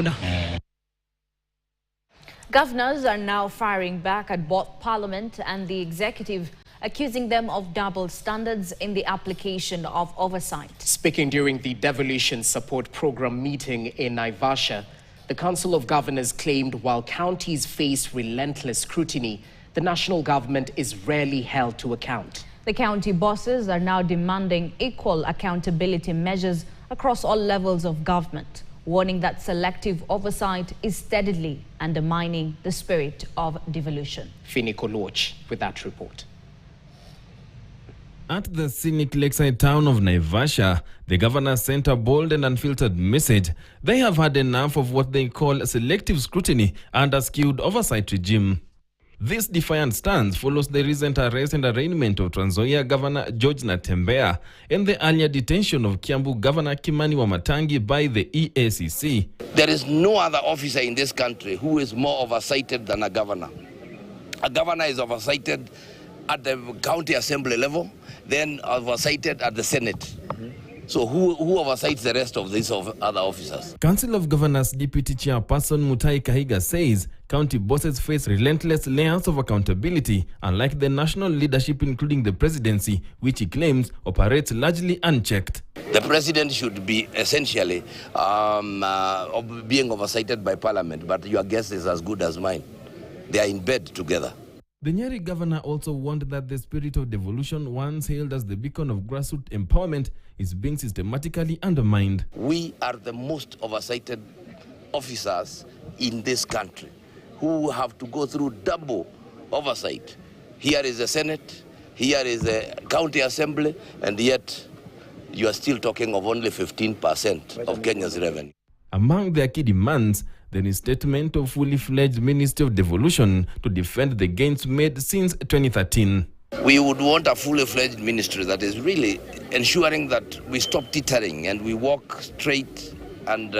hakuna. Governors are now firing back at both Parliament and the Executive, accusing them of double standards in the application of oversight. Speaking during the Devolution Support Program meeting in Naivasha, the Council of Governors claimed while counties face relentless scrutiny, the national government is rarely held to account. The county bosses are now demanding equal accountability measures across all levels of government, warning that selective oversight is steadily undermining the spirit of devolution. Finiko Loch with that report. At the scenic lakeside town of Naivasha, the governor sent a bold and unfiltered message. They have had enough of what they call selective scrutiny and a skewed oversight regime. This defiant stance follows the recent arrest and arraignment of Trans Nzoia Governor George Natembeya and the earlier detention of Kiambu Governor Kimani Wamatangi by the EACC. There is no other officer in this country who is more oversighted than a governor. A governor is oversighted at the county assembly level, then oversighted at the Senate. So who oversights the rest of these other officers? Council of Governors Deputy Chairperson Mutai Kahiga says county bosses face relentless layers of accountability, unlike the national leadership, including the presidency, which he claims operates largely unchecked. The president should be essentially being oversighted by Parliament, but your guess is as good as mine. They are in bed together. The Nyeri governor also warned that the spirit of devolution, once hailed as the beacon of grassroots empowerment, is being systematically undermined. We are the most oversighted officers in this country who have to go through double oversight. Here is the Senate, here is the county assembly, and yet you are still talking of only 15% of Kenya's revenue. Among their key demands, the restatement of fully fledged Ministry of Devolution to defend the gains made since 2013. We would want a fully fledged ministry that is really ensuring that we stop teetering and we walk straight and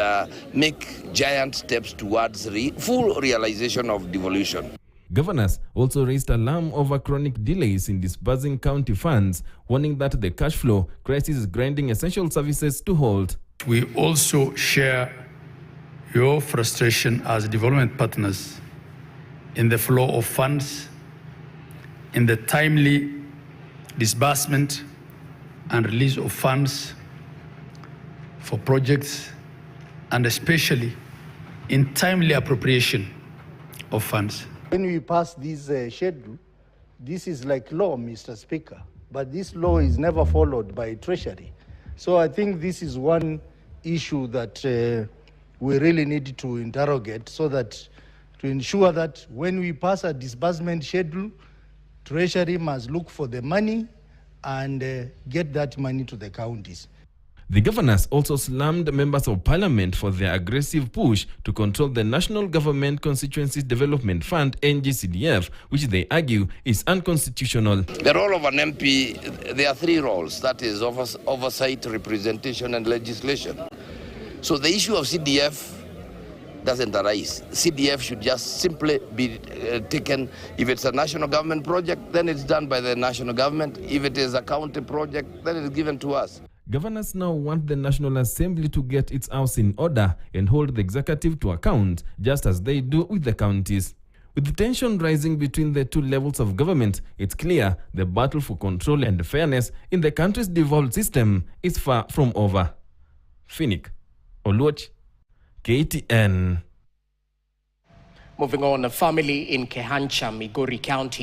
make giant steps towards full realization of devolution. Governors also raised alarm over chronic delays in disbursing county funds, warning that the cash flow crisis is grinding essential services to halt. We also share your frustration as development partners in the flow of funds, in the timely disbursement and release of funds for projects, and especially in timely appropriation of funds. When we pass this schedule, this is like law, Mr. Speaker, but this law is never followed by Treasury. So I think this is one issue that we really need to interrogate, so that to ensure that when we pass a disbursement schedule, Treasury must look for the money and get that money to the counties. The governors also slammed members of parliament for their aggressive push to control the National Government Constituencies Development Fund, NGCDF, which they argue is unconstitutional. The role of an MP, there are three roles, that is oversight, representation and legislation. So the issue of CDF doesn't arise. CDF should just simply be taken. If it's a national government project, then it's done by the national government. If it is a county project, then it's given to us. Governors now want the National Assembly to get its house in order and hold the executive to account, just as they do with the counties. With the tension rising between the two levels of government, it's clear the battle for control and fairness in the country's devolved system is far from over. Finiko Loch, KTN. Moving on, a family in Kehancha, Migori County